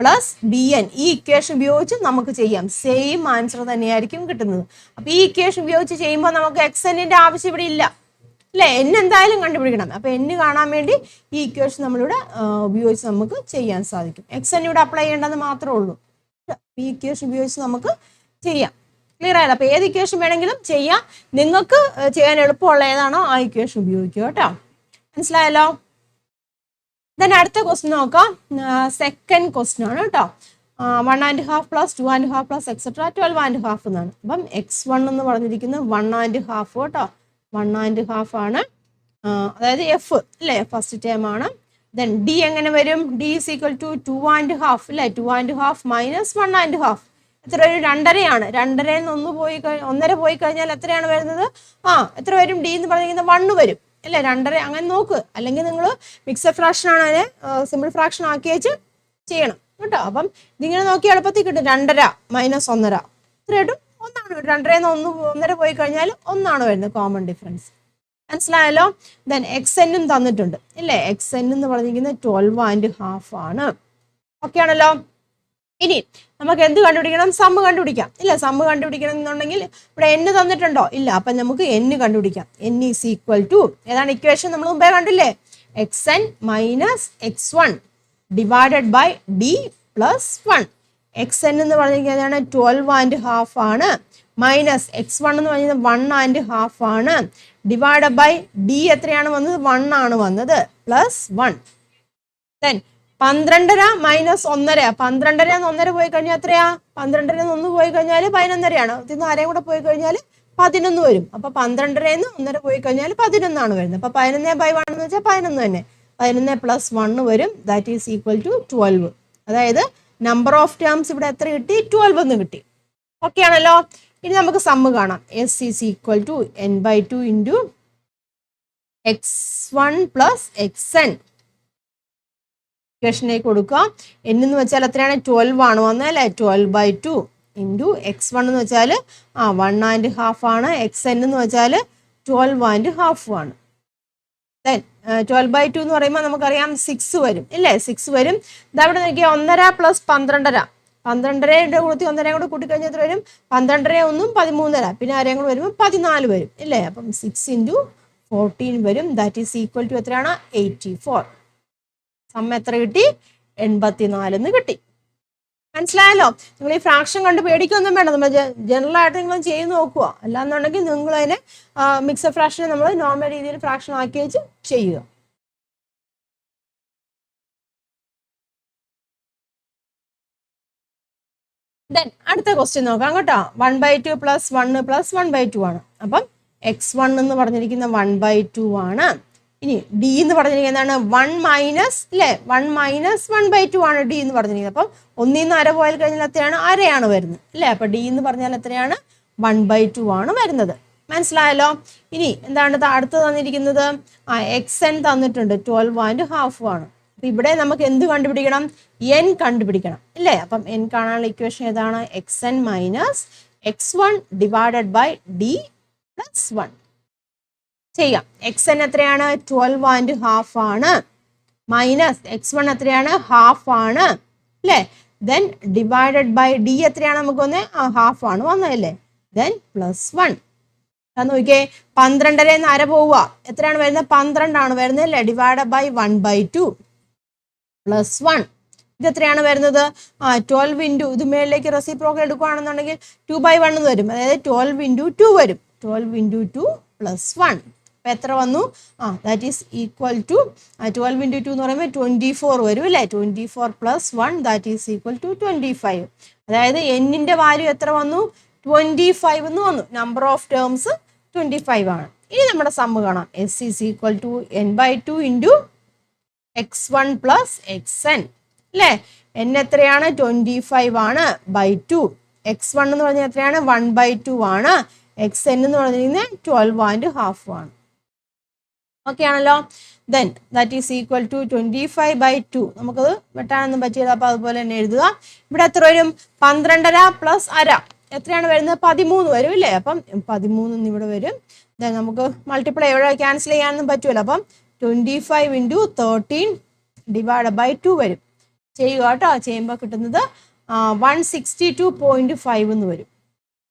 plus bn. ഈ ഇക്വേഷൻ ഉപയോഗിച്ച് നമുക്ക് ചെയ്യാം. സെയിം ആൻസർ തന്നെയായിരിക്കും കിട്ടുന്നത്. അപ്പൊ ഈ ഇക്വേഷൻ ഉപയോഗിച്ച് ചെയ്യുമ്പോൾ നമുക്ക് xnന്റെ ആവശ്യം ഇവിടെ ഇല്ല അല്ലേ? n എന്തായാലും കണ്ടുപിടിക്കണം. അപ്പൊ n കാണാൻ വേണ്ടി ഈ ഇക്വേഷൻ നമ്മളിവിടെ ഉപയോഗിച്ച് നമുക്ക് ചെയ്യാൻ സാധിക്കും. xn ഇവിടെ അപ്ലൈ ചെയ്യേണ്ടത് മാത്രമേ ഉള്ളൂ. ഈ ഇക്വേഷൻ ഉപയോഗിച്ച് നമുക്ക് ചെയ്യാം. ക്ലിയർ ആയല്ലോ? അപ്പൊ ഏത് ഇക്വേഷൻ വേണമെങ്കിലും ചെയ്യാം. നിങ്ങൾക്ക് ചെയ്യാൻ എളുപ്പമുള്ള ഏതാണോ ആ ഇക്വേഷൻ ഉപയോഗിക്കുക കേട്ടോ. മനസ്സിലായല്ലോ? ദെൻ അടുത്ത ക്വസ്റ്റ്യൻ നോക്കാം. സെക്കൻഡ് ക്വസ്റ്റ്യൻ ആണ് കേട്ടോ. 1.5 പ്ലസ് 2.5 പ്ലസ് എക്സെട്ര 12.5 എന്നാണ്. അപ്പം x1 എന്ന് പറഞ്ഞിരിക്കുന്നത് 1.5 കേട്ടോ. 1.5 ആണ്. അതായത് എഫ് അല്ലേ, ഫസ്റ്റ് ടേം ആണ്. ദെൻ ഡി എങ്ങനെ വരും? ഡി ഈസ് ഈക്വൽ ടു 2.5 അല്ലേ. 2.5 മൈനസ് 1.5 എത്ര വരും? 2.5 2.5 1.5 പോയി കഴിഞ്ഞാൽ എത്രയാണ് വരുന്നത്? എത്ര വരും? ഡി എന്ന് പറഞ്ഞിരിക്കുന്നത് 1 വരും അല്ലേ. 2.5 അങ്ങനെ നോക്ക്. അല്ലെങ്കിൽ നിങ്ങൾ മിക്സഡ് ഫ്രാക്ഷൻ ആണ് അതിനെ സിമ്പിൾ ഫ്രാക്ഷൻ ആക്കി വെച്ച് ചെയ്യണം കേട്ടോ. അപ്പം ഇതിങ്ങനെ നോക്കി എളുപ്പത്തിൽ കിട്ടും. 2.5 മൈനസ് 1.5 ഇത്രയായിട്ടും 1 ആണ്. 2.5 1.5 പോയി കഴിഞ്ഞാൽ 1 ആണ് വരുന്നത്, കോമൺ ഡിഫറൻസ്. മനസ്സിലായല്ലോ? ദെൻ എക്സ് എന്നും തന്നിട്ടുണ്ട് ഇല്ലേ. എക്സ് എൻ എന്ന് പറഞ്ഞിരിക്കുന്നത് 12.5 ആണ്. ഓക്കെ ആണല്ലോ? ഇനി നമുക്ക് എന്ത് കണ്ടുപിടിക്കണം? സമ്മ് കണ്ടുപിടിക്കാം ഇല്ല. സമ്മ് കണ്ടുപിടിക്കണം എന്നുണ്ടെങ്കിൽ ഇവിടെ n തന്നിട്ടുണ്ടോ? ഇല്ല. അപ്പം നമുക്ക് n കണ്ടുപിടിക്കാം. n ഈസ് ഈക്വൽ ടു ഏതാണ് ഇക്വേഷൻ? നമ്മൾ മുമ്പേ കണ്ടില്ലേ, X N minus x1 divided by D plus 1. X N എന്ന് പറഞ്ഞിരിക്കുന്നത് 12.5 ആണ്. മൈനസ് x1 എന്ന് പറഞ്ഞത് 1.5 ആണ്. ഡിവൈഡ് ബൈ ഡി എത്രയാണ് വന്നത്? 1 ആണ് വന്നത്. പ്ലസ് 1. Then 12.5 minus 1.5. 12.5 1.5 പോയി കഴിഞ്ഞാൽ എത്രയാ? 12.5 1 പോയി കഴിഞ്ഞാൽ 11.5 ഇതിന് ആരെയും കൂടെ പോയി കഴിഞ്ഞാൽ 11 വരും. അപ്പൊ 12.5 1.5 പോയി കഴിഞ്ഞാൽ 11 ആണ് വരുന്നത്. അപ്പൊ 11/1 എന്ന് വെച്ചാൽ 11 തന്നെ. 11 പ്ലസ് 1 വരും. That is equal to 12. അതായത് നമ്പർ ഓഫ് ടേംസ് ഇവിടെ എത്ര കിട്ടി? 12 എന്ന് കിട്ടി. ഓക്കെ ആണല്ലോ? ഇനി നമുക്ക് സമ്മ് കാണാം. S is equal to n/2 into x1 plus xn. ഇക്വേഷനിലേക്ക് കൊടുക്കുക. n എന്ന് വെച്ചാൽ എത്രയാണ്? 12 ആണ് വന്നത് അല്ലേ. 12/2 ഇൻറ്റു x1 എന്ന് വെച്ചാൽ 1.5 ആണ്. xn എന്ന് വെച്ചാൽ 12.5 ആണ്. ദെൻ 12/2 എന്ന് പറയുമ്പോൾ നമുക്കറിയാം 6 വരും ഇല്ലേ. 6 വരും. ഇതവിടെ നോക്കിയാൽ 1.5 പ്ലസ് 12.5. 12.5 കൂടി 1.5 കൂടെ കൂട്ടിക്കഴിഞ്ഞാൽ എത്ര വരും? 12.5 1 13.5 പിന്നെ ആരെയും കൂടെ വരുമ്പോൾ 14 വരും ഇല്ലേ. അപ്പം 6 ഇൻറ്റു 14 വരും. ദാറ്റ് ഈസ് ഈക്വൽ ടു എത്രയാണ്? 84. സമ്മ എത്ര കിട്ടി? 84 എന്ന് കിട്ടി. മനസ്സിലായല്ലോ? നിങ്ങൾ ഈ ഫ്രാക്ഷൻ കണ്ട് പേടിക്കൊന്നും വേണ്ട. നമ്മൾ ജനറൽ ആയിട്ട് നിങ്ങൾ ചെയ്ത് നോക്കുക. അല്ലാന്നുണ്ടെങ്കിൽ നിങ്ങൾ അതിനെ മിക്സഡ് ഫ്രാക്ഷനെ നമ്മൾ നോർമൽ രീതിയിൽ ഫ്രാക്ഷൻ ആക്കി വെച്ച് ചെയ്യുക. ദെൻ അടുത്ത ക്വസ്റ്റ്യൻ നോക്കാം കേട്ടോ. 1/2 പ്ലസ് 1 പ്ലസ് 1/2 ആണ്. അപ്പം x1 എന്ന് പറഞ്ഞിരിക്കുന്ന 1/2 ആണ്. ഇനി ഡി എന്ന് പറഞ്ഞിരിക്കുന്നത് 1 മൈനസ് അല്ലേ. 1 മൈനസ് 1/2 ആണ് ഡി എന്ന് പറഞ്ഞിരിക്കുന്നത്. അപ്പം 1 നിന്ന് അര പോയാൽ കഴിഞ്ഞാൽ എത്രയാണ്? അരയാണ് വരുന്നത് അല്ലേ. അപ്പൊ ഡി എന്ന് പറഞ്ഞാൽ എത്രയാണ്? 1/2 ആണ് വരുന്നത്. മനസ്സിലായല്ലോ? ഇനി എന്താണ് അടുത്ത് തന്നിരിക്കുന്നത്? xn തന്നിട്ടുണ്ട് 12.5 ആണ്. അപ്പൊ ഇവിടെ നമുക്ക് എന്ത് കണ്ടുപിടിക്കണം? n കണ്ടുപിടിക്കണം ഇല്ലേ. അപ്പം n കാണാനുള്ള ഇക്വേഷൻ ഏതാണ്? xn minus x1 divided by D plus 1 ചെയ്യാം. xn എത്രയാണ്? 12.5 ആണ്. മൈനസ് x1 എത്രയാണ്? 1/2 ആണ് അല്ലേ. ദെൻ ഡിവൈഡഡ് ബൈ ഡി എത്രയാണ് നമുക്ക് വന്നത്? 1/2 ആണ് വന്നതല്ലേ. Then plus 1. നോക്കിയേ, 12 അര പോവുക. എത്രയാണ് വരുന്നത്? 12 ആണ് വരുന്നത് അല്ലേ. Divided by 1/2 plus 1. ഇത് എത്രയാണ് വരുന്നത്? 12 ഇൻറ്റു ഇത് മേളിലേക്ക് റെസിപ്രോക്കൽ എടുക്കുകയാണെന്നുണ്ടെങ്കിൽ 2/1 എന്ന് വരും. അതായത് 12 ഇൻറ്റു 2 വരും. 12 ഇൻറ്റു 2 പ്ലസ് 1. അപ്പം എത്ര വന്നു? That is equal to 12 into 2 എന്ന് പറയുമ്പോൾ 24 വരും അല്ലേ. 24 plus 1 that is equal to 25. അതായത് എന്നിൻ്റെ വാല്യൂ എത്ര വന്നു? 25 എന്ന് വന്നു. നമ്പർ ഓഫ് ടേംസ് 25 ആണ്. ഇനി നമ്മുടെ സമ്മ് കാണാം. S is equal to n/2 into x1 plus xn അല്ലേ. n എത്രയാണ്? 25 ആണ് ബൈ 2. x1 എന്ന് പറഞ്ഞാൽ എത്രയാണ്? 1/2 ആണ്. xn എന്ന് പറഞ്ഞിരിക്കുന്നത് 12.5 ആണ്. ഓക്കെ ആണല്ലോ? Then that is equal to 25/2. നമുക്കത് വെട്ടാനൊന്നും പറ്റിയത്. അപ്പോൾ അതുപോലെ തന്നെ എഴുതുക. ഇവിടെ എത്ര വരും? 12.5 പ്ലസ് അര എത്രയാണ് വരുന്നത്? 13 വരും ഇല്ലേ. അപ്പം 13 ഇവിടെ വരും. ദെൻ നമുക്ക് മൾട്ടിപ്ലൈ എവിടെ ക്യാൻസൽ ചെയ്യാനൊന്നും പറ്റുമല്ലോ. അപ്പം 25 ഇൻറ്റു 13 ഡിവൈഡ് ബൈ 2 വരും. ചെയ്യുക കേട്ടോ. ചെയ്യുമ്പോൾ കിട്ടുന്നത് 162.5 എന്ന് വരും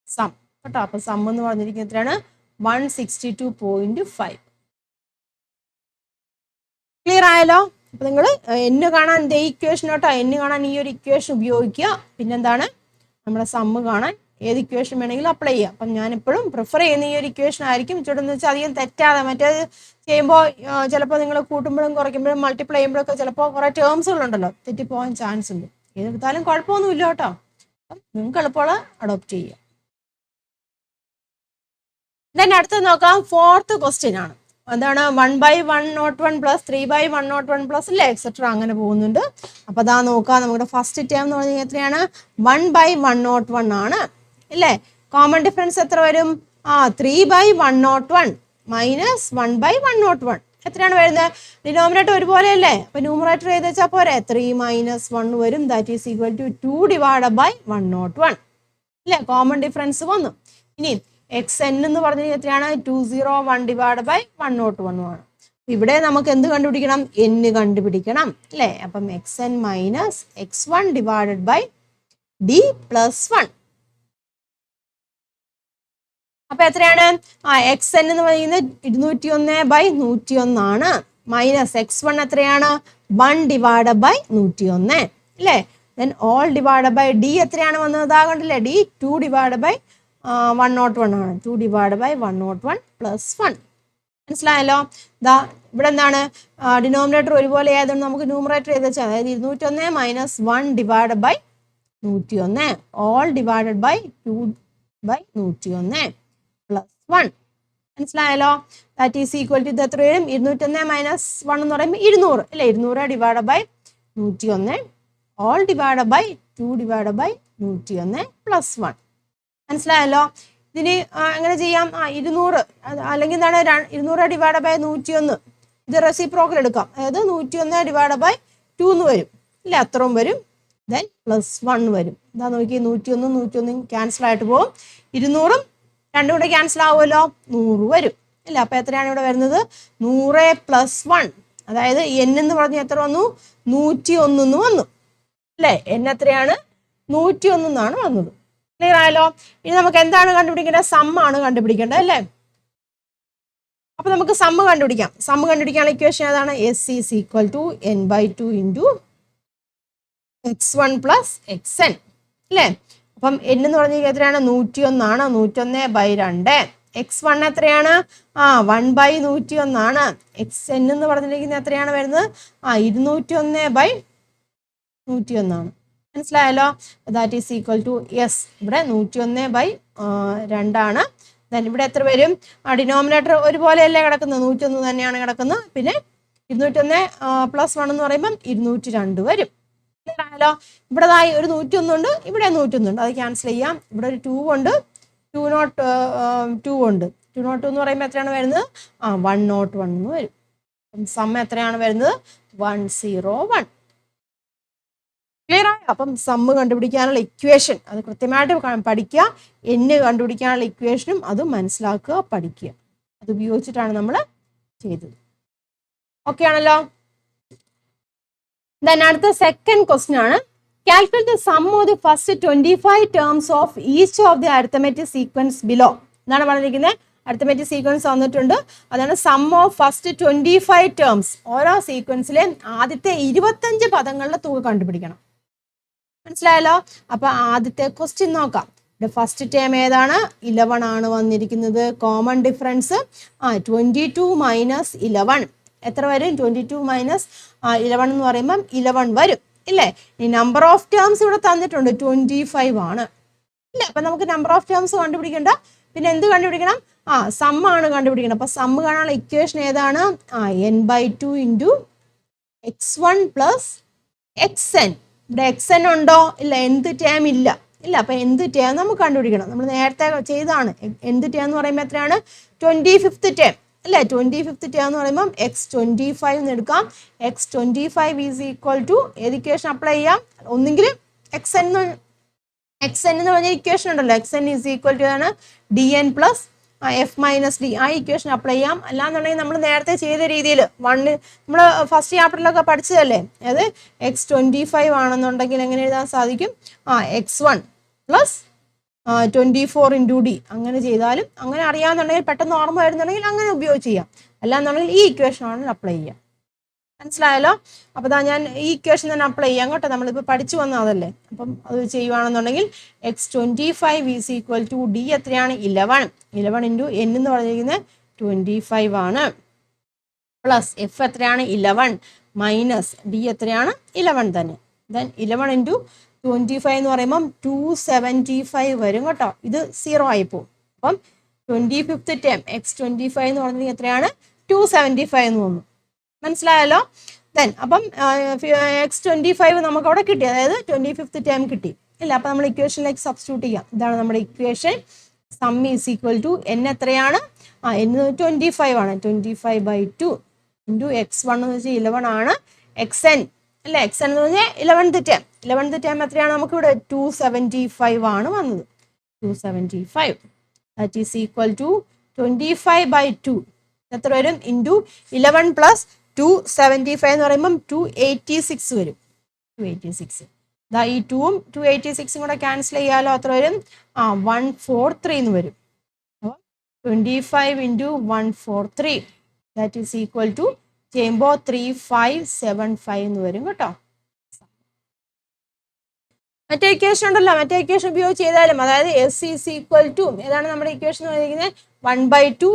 സം കേട്ടോ. അപ്പം സം എന്ന് പറഞ്ഞിരിക്കുന്നത് എത്രയാണ്? 162.5. ക്ലിയർ ആയല്ലോ? അപ്പം നിങ്ങൾ എന്ന് കാണാൻ ഇക്വേഷൻ കേട്ടോ. എന്ന് കാണാൻ ഈ ഒരു ഇക്വേഷൻ ഉപയോഗിക്കുക. പിന്നെന്താണ്? നമ്മുടെ സമ്മ് കാണാൻ ഏത് ഇക്വേഷൻ വേണമെങ്കിലും അപ്ലൈ ചെയ്യാം. അപ്പം ഞാനിപ്പോഴും പ്രിഫർ ചെയ്യുന്ന ഈ ഒരു ഇക്വേഷൻ ആയിരിക്കും. ഇച്ചോടെന്ന് വെച്ചാൽ അധികം തെറ്റാതെ, മറ്റേത് ചെയ്യുമ്പോൾ ചിലപ്പോൾ നിങ്ങൾ കൂട്ടുമ്പോഴും കുറയ്ക്കുമ്പോഴും മൾട്ടിപ്ലൈ ചെയ്യുമ്പോഴൊക്കെ ചിലപ്പോൾ കുറേ ടേംസുകളുണ്ടല്ലോ, തെറ്റിപ്പോകാൻ ചാൻസ് ഉണ്ട്. ഏതെടുത്താലും കുഴപ്പമൊന്നുമില്ല കേട്ടോ. അപ്പം നിങ്ങൾക്ക് എളുപ്പമുള്ള അഡോപ്റ്റ് ചെയ്യുക. ദെൻ അടുത്ത് നോക്കാം, ഫോർത്ത് ക്വസ്റ്റ്യൻ ആണ്. എന്താണ്? 1/101 പ്ലസ് 3/101 പ്ലസ് അല്ലേ, എക്സെട്ര അങ്ങനെ പോകുന്നുണ്ട്. അപ്പൊ അതാ നോക്കാം, നമ്മുടെ ഫസ്റ്റ് ടേം എന്ന് പറഞ്ഞാൽ എത്രയാണ്? 1/101 ആണ് അല്ലേ. കോമൺ ഡിഫറൻസ് എത്ര വരും? 3/101 മൈനസ് 1/101 എത്രയാണ് വരുന്നത്? ഡിനോമിനേറ്റർ ഒരുപോലെ അല്ലേ, അപ്പൊ ന്യൂമറേറ്റർ ചെയ്ത് വെച്ചാൽ പോരെ. 3 - 1 വരും, ദാറ്റ് ഈസ് ഈക്വൽ ടു 2/101 അല്ലേ. കോമൺ ഡിഫറൻസ് വന്നു. ഇനി xn എന്ന് പറഞ്ഞാൽ എത്രയാണ്? 201/101 ആണ്. ഇവിടെ നമുക്ക് എന്ത് കണ്ടുപിടിക്കണം? n കണ്ടുപിടിക്കണം അല്ലേ. അപ്പം xn minus x1 divided by d plus 1. അപ്പൊ എത്രയാണ്? xn എന്ന് പറയുന്നത് 201/101 ആണ്. മൈനസ് x1 എത്രയാണ്? 1 ഡിവൈഡഡ് ബൈ 101 അല്ലേ. Then all divided by d എത്രയാണ് വന്നത്? കണ്ടില്ലേ, d 2 ഡിവൈഡഡ് ബൈ 101 ആണ്. 2 ഡിവൈഡ് ബൈ 101 പ്ലസ് 1. മനസ്സിലായല്ലോ. ദാ ഇവിടെ എന്താണ്? ഡിനോമിനേറ്റർ ഒരുപോലെ ആയതുകൊണ്ട് നമുക്ക് ന്യൂമറേറ്റർ ചെയ്ത് വെച്ചാൽ, അതായത് 201 minus 1 divide by 101 all divided by 2/101 plus 1. മനസ്സിലായല്ലോ. ദാറ്റ് ഈസ് ഈക്വൽ ടു ഇത് എത്ര വരും? 201 മൈനസ് 1 എന്ന് പറയുമ്പോൾ 200 അല്ലേ. 200 divide by 101 all divide by 2 divide by 101 plus 1. മനസ്സിലായല്ലോ. ഇതിന് എങ്ങനെ ചെയ്യാം? 200 അല്ലെങ്കിൽ എന്താണ് 200 ഡിവൈഡ് ബൈ 101, ഇത് റെസിപ്രോക്കൽ എടുക്കാം. അതായത് 101 ഡിവൈഡ് ബൈ 2 എന്ന് വരും ഇല്ല, അത്രയും വരും. ദെൻ പ്ലസ് 1 വരും. ഇതാ നോക്കി, 101 ക്യാൻസൽ ആയിട്ട് പോകും. 200 രണ്ടും കൂടെ ക്യാൻസൽ ആവുമല്ലോ, 100 വരും ഇല്ല. അപ്പൊ എത്രയാണ് ഇവിടെ വരുന്നത്? 100 പ്ലസ് 1, അതായത് n എന്ന് പറഞ്ഞാൽ എത്ര വന്നു? 101 എന്ന് വന്നു അല്ലേ. n എത്രയാണ്? 101 എന്നാണ് വന്നത്. ക്ലിയർ ആയല്ലോ. ഇനി നമുക്ക് എന്താണ് കണ്ടുപിടിക്കേണ്ടത്? സം ആണ് കണ്ടുപിടിക്കേണ്ടത് അല്ലേ. അപ്പൊ നമുക്ക് സം കണ്ടുപിടിക്കാം. സം കണ്ടുപിടിക്കാനുള്ള ഇക്വേഷൻ ഏതാണ്? s is equal to n/2 into x1 plus xn അല്ലേ. അപ്പം n എന്ന് പറഞ്ഞാൽ എത്രയാണ്? 101 ആണ്. 101/2. x1 എത്രയാണ്? 1/101 ആണ്. xn എന്ന് പറഞ്ഞിരിക്കുന്നത് എത്രയാണ് വരുന്നത്? 201/101 ആണ്. മനസ്സിലായല്ലോ. That is equal to S. ഇവിടെ 101/2 ആണ്. ദെൻ ഇവിടെ എത്ര വരും? ഡിനോമിനേറ്റർ ഒരുപോലെയല്ലേ കിടക്കുന്നത്, 101 തന്നെയാണ് കിടക്കുന്നത്. പിന്നെ 201 പ്ലസ് 1 എന്ന് പറയുമ്പം 202 വരും. ക്ലിയർ ആയല്ലോ. ഇവിടെ ഒരു 101 ഉണ്ട്, ഇവിടെ 101 ഉണ്ട്, അത് ക്യാൻസൽ ചെയ്യാം. ഇവിടെ ഒരു 2 ഉണ്ട്, 202 ഉണ്ട്. 202 എന്ന് പറയുമ്പോൾ എത്രയാണ് വരുന്നത്? 101 എന്ന് വരും. സം എത്രയാണ് വരുന്നത്? 101. ക്ലിയർ ആയോ? അപ്പം സമ്മ് കണ്ടുപിടിക്കാനുള്ള ഇക്വേഷൻ അത് കൃത്യമായിട്ട് പഠിക്കുക. n കണ്ടുപിടിക്കാനുള്ള ഇക്വേഷനും അത് മനസ്സിലാക്കുക, പഠിക്കുക. അത് ഉപയോഗിച്ചിട്ടാണ് നമ്മൾ ചെയ്തത്. ഓക്കെ ആണല്ലോ. ദെൻ അടുത്ത സെക്കൻഡ് ക്വസ്റ്റ്യൻ ആണ്. Calculate the sum of the first 25 terms of each of the arithmetic sequence below. എന്നാണ് പറഞ്ഞിരിക്കുന്നത്. അരിത്തമെറ്റിക് സീക്വൻസ് വന്നിട്ടുണ്ട്. അതാണ് സം ഓഫ് ഫസ്റ്റ് 25 ടേംസ്. ഓരോ സീക്വൻസിലെ ആദ്യത്തെ 25 പദങ്ങളുടെ തുക കണ്ടുപിടിക്കണം. മനസ്സിലായല്ലോ. അപ്പൊ ആദ്യത്തെ ക്വസ്റ്റ്യൻ നോക്കാം. ഫസ്റ്റ് ടേം ഏതാണ്? 11 ആണ് വന്നിരിക്കുന്നത്. കോമൺ ഡിഫറൻസ് 22 മൈനസ് 11 എത്ര വരും? 22 മൈനസ് 11 എന്ന് പറയുമ്പം 11 വരും ഇല്ലേ. ഈ നമ്പർ ഓഫ് ടേംസ് ഇവിടെ തന്നിട്ടുണ്ട് 25 ആണ് ഇല്ല. അപ്പൊ നമുക്ക് നമ്പർ ഓഫ് ടേംസ് കണ്ടുപിടിക്കണ്ട. പിന്നെ എന്ത് കണ്ടുപിടിക്കണം? സം ആണ് കണ്ടുപിടിക്കണം. അപ്പൊ സം കാണാനുള്ള ഇക്വേഷൻ ഏതാണ്? n/2 into x1 plus xn. ഇവിടെ xn ഉണ്ടോ? ഇല്ല. എന്ത് ടേം ഇല്ല ഇല്ല. അപ്പൊ എന്ത് ടേം നമുക്ക് കണ്ടുപിടിക്കണം. നമ്മൾ നേരത്തെ ചെയ്താണ്. എന്ത് ടേം എന്ന് പറയുമ്പോൾ എത്രയാണ്? 25th ടേം അല്ലേ. 25th ടേം എന്ന് പറയുമ്പോൾ x25 എന്ന് എടുക്കാം. x25 ഈസ് ഈക്വൽ ടു ഏത് ഇക്വേഷൻ അപ്ലൈ ചെയ്യാം? ഒന്നെങ്കിൽ xn എന്ന് പറഞ്ഞ ഇക്വേഷൻ ഉണ്ടല്ലോ, xn ഈസ് ഈക്വൽ ടു ആണ് dn plus f minus d. ആ ഇക്വേഷൻ അപ്ലൈ ചെയ്യാം. അല്ലാന്നുണ്ടെങ്കിൽ നമ്മൾ നേരത്തെ ചെയ്ത രീതിയിൽ നമ്മൾ ഫസ്റ്റ് ചാപ്റ്ററിലൊക്കെ പഠിച്ചതല്ലേ, അതായത് x25 ആണെന്നുണ്ടെങ്കിൽ എങ്ങനെ എഴുതാൻ സാധിക്കും? x1 plus 24 into d. അങ്ങനെ ചെയ്താലും, അങ്ങനെ അറിയാമെന്നുണ്ടെങ്കിൽ പെട്ടെന്ന് ഓർമ്മ വരുന്നുണ്ടെങ്കിൽ അങ്ങനെ ഉപയോഗിച്ച് ചെയ്യാം. അല്ലാന്നുണ്ടെങ്കിൽ ഈ ഇക്വേഷൻ ആണ് അപ്ലൈ ചെയ്യാം. മനസ്സിലായല്ലോ? അപ്പോൾ ഇതാ ഞാൻ ഈ ഇക്വേഷൻ തന്നെ അപ്ലൈ ചെയ്യാം കേട്ടോ. നമ്മളിപ്പോൾ പഠിച്ചു വന്ന അതല്ലേ. അപ്പം അത് ചെയ്യുവാണെന്നുണ്ടെങ്കിൽ x25 is equal to D എത്രയാണ് 11 ഇൻറ്റു n എന്ന് പറഞ്ഞിരിക്കുന്നത് 25 ആണ്, പ്ലസ് എഫ് എത്രയാണ് 11 മൈനസ് ഡി എത്രയാണ് 11 തന്നെ. ദെൻ 11 ഇൻറ്റു 25 എന്ന് പറയുമ്പം 275 വരും കേട്ടോ. ഇത് 0 ആയിപ്പോവും. അപ്പം 25th ടേം x25 എന്ന് പറഞ്ഞിട്ടുണ്ടെങ്കിൽ എത്രയാണ് 275 എന്ന് തോന്നുന്നു. മനസ്സിലായല്ലോ? ദെൻ അപ്പം x25 നമുക്ക് അവിടെ കിട്ടി, അതായത് 25th ടേം കിട്ടി ഇല്ല. അപ്പം നമ്മൾ ഇക്വേഷനിലേക്ക് സബ്സ്റ്റിറ്റ്യൂട്ട് ചെയ്യാം. ഇതാണ് നമ്മുടെ equation. Sum is equal to n എത്രയാണ്? n 25 ആണ്. 25/2 ഇൻറ്റു x1 എന്ന് വെച്ചാൽ 11 ആണ്. xn അല്ലേ? xn എന്ന് പറഞ്ഞാൽ 11th ടേം എത്രയാണ് നമുക്കിവിടെ 275 ആണ് വന്നത്. 275 ദാറ്റ് ഈസ് ഈക്വൽ ടു 25/2 എത്ര വരും? ഇൻറ്റു 11 പ്ലസ് 275 എന്ന് പറയുമ്പം 286 വരും. 286 ദാ ഈ 2ഉം 286ഉം കൂടെ ക്യാൻസൽ ചെയ്യാലോ. എത്ര വരും? 143 എന്ന് വരും. 25 into 143 that is equal to ചെയ്യുമ്പോൾ 3575 എന്ന് വരും കേട്ടോ. മറ്റേ ഇക്വേഷൻ ഉണ്ടല്ലോ, മറ്റേ ഇക്വേഷൻ ഉപയോഗിച്ച് ചെയ്താലും, അതായത് എസ് ഈസ് ഈക്വൽ ടു ഏതാണ് നമ്മുടെ ഇക്വേഷൻ എന്ന് പറഞ്ഞിരിക്കുന്നത് 1/2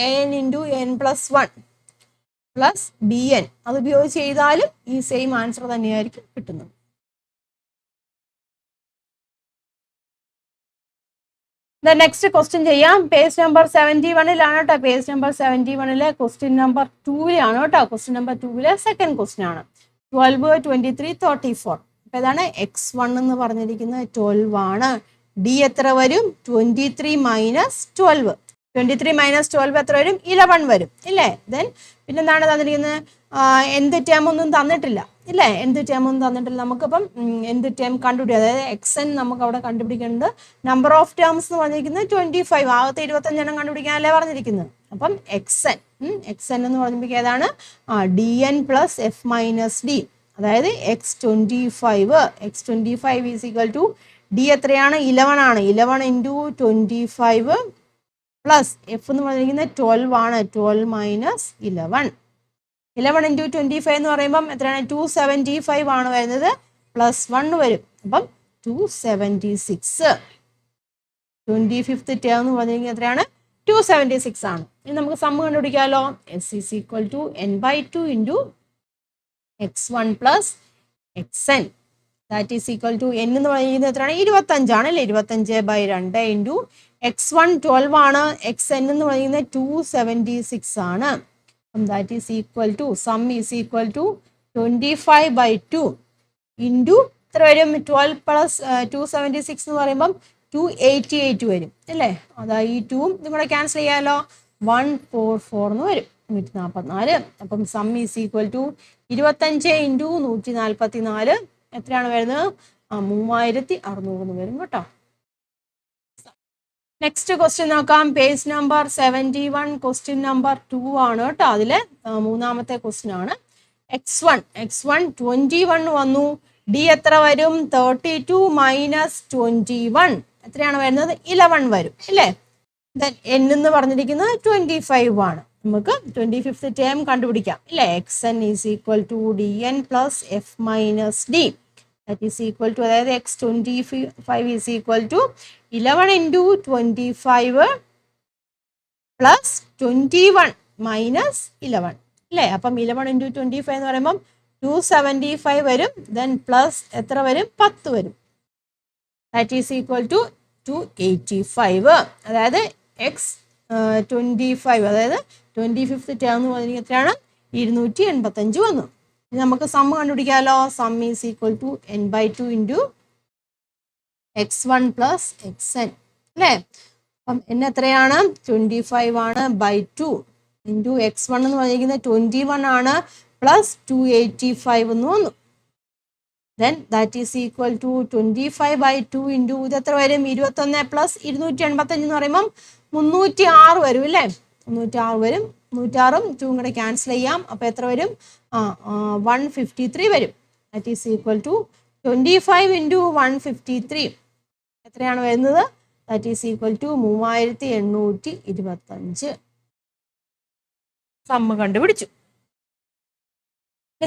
an into n plus 1 plus B N. അത് ഉപയോഗിച്ച് ചെയ്താലും ഈ സെയിം ആൻസർ തന്നെയായിരിക്കും കിട്ടുന്നത്. നെക്സ്റ്റ് ക്വസ്റ്റ്യൻ ചെയ്യാം. പേജ് നമ്പർ 71-ലാണ് കേട്ടോ. പേജ് നമ്പർ 71-ലെ ക്വസ്റ്റ്യൻ നമ്പർ 2-ലാണ് കേട്ടോ. ക്വസ്റ്റ്യൻ നമ്പർ 2-ലെ സെക്കൻഡ് ക്വസ്റ്റ്യൻ ആണ്. 12, 23, 34. അപ്പൊ ഏതാണ്? x1 എന്ന് പറഞ്ഞിരിക്കുന്നത് 12 ആണ്. ഡി എത്ര വരും? 23 മൈനസ് 12. 23 മൈനസ് 12 എത്ര വരും? 11 വരും ഇല്ലേ? ദെൻ പിന്നെന്താണ് തന്നിരിക്കുന്നത്? എന്ത് ടേം ഒന്നും തന്നിട്ടില്ല ഇല്ലേ? എന്ത് ടേം ഒന്നും തന്നിട്ടില്ല. നമുക്കിപ്പം എന്ത് ടേം കണ്ടുപിടിക്കുക, അതായത് xn നമുക്ക് അവിടെ കണ്ടുപിടിക്കേണ്ടത്. നമ്പർ ഓഫ് ടേംസ് എന്ന് പറഞ്ഞിരിക്കുന്നത് 25. ആകത്തെ 25 എണ്ണം കണ്ടുപിടിക്കാനല്ലേ പറഞ്ഞിരിക്കുന്നത്. അപ്പം xn എന്ന് പറഞ്ഞിരിക്കുക ഏതാണ്? dn plus F minus D, അതായത് x25 is equal to D എത്രയാണ്? 11 ആണ്. 11 ഇൻറ്റു 25 പ്ലസ് എഫ് എന്ന് പറഞ്ഞിരിക്കുന്നത് 12 ആണ്. 12 മൈനസ് 11 ഇൻറ്റു 25 എന്ന് പറയുമ്പം എത്രയാണ്? 275 ആണ് വരുന്നത്. പ്ലസ് 1 വരും. അപ്പം 276. 25th ടേം എന്ന് പറഞ്ഞിരിക്കുന്നത് എത്രയാണ്? 276 ആണ്. ഇനി നമുക്ക് സം കണ്ടുപിടിക്കാമല്ലോ. S is equal to n/2 into x1 plus xn that is equal to n എന്ന് പറയുന്നത് എത്രയാണ്? 25 ആണ് അല്ലേ? 25/2 ഇൻറ്റു x1 12 ആണ്. xn എന്ന് പറയുന്നത് 276 ആണ്. That is equal to sum is equal to 25/2 into എത്ര വരും? 12 പ്ലസ് 276 എന്ന് പറയുമ്പം 288 വരും അല്ലേ? അതാ ഈ 2ഉം ഇതും കൂടെ ക്യാൻസൽ ചെയ്യാമല്ലോ. 144 എന്ന് വരും. 144. അപ്പം sum is equal to 25 into 144 എത്രയാണ് വരുന്നത്? 3600 എന്ന് വരും കേട്ടോ. നെക്സ്റ്റ് ക്വസ്റ്റ്യൻ നോക്കാം. പേജ് നമ്പർ 71 ക്വസ്റ്റ്യൻ നമ്പർ 2 ആണ് കേട്ടോ. അതിലെ മൂന്നാമത്തെ ക്വസ്റ്റ്യൻ ആണ്. x1 21 വന്നു. ഡി എത്ര വരും? 32 മൈനസ് 21 എത്രയാണ് വരുന്നത്? 11 വരും അല്ലേ? ദെൻ n എന്ന് പറഞ്ഞിരിക്കുന്നത് 25 ആണ്. നമുക്ക് 25th ടേം കണ്ടുപിടിക്കാം ഇല്ലേ? xn is equal to dn plus F minus D that is equal to, അതായത് x25 is equal to 11 into 25 plus 21 minus 11 അല്ലേ? അപ്പം 11 ഇൻറ്റു 25 എന്ന് പറയുമ്പം 275 വരും. ദെൻ പ്ലസ് എത്ര വരും? 10 വരും. That is equal to 285. അതായത് x25 അതായത് 25th ടേം എന്ന് പറഞ്ഞാൽ എത്രയാണ്? 285 വന്നു. ഇനി നമുക്ക് സം കണ്ടുപിടിക്കാമല്ലോ. Sum is equal to n/2 into x1 plus xn അല്ലേ? അപ്പം n എത്രയാണ്? 25 ആണ്. /2 ഇൻറ്റു x1 എന്ന് പറഞ്ഞിരിക്കുന്നത് 21 ആണ്. പ്ലസ് 285 എന്ന് വന്നു. Then that is equal to 25/2 into ഇത് എത്ര വരും? 21 പ്ലസ് 285 എന്ന് പറയുമ്പം 306 വരും അല്ലേ? 306 വരും. 106ഉം 2ഉം കൂടെ ക്യാൻസൽ ചെയ്യാം. അപ്പോൾ എത്ര വരും? 153 വരും. That is equal to 25 into 153 എത്രയാണ് വരുന്നത്? That is equal to 3825. Sum കണ്ടുപിടിച്ചു.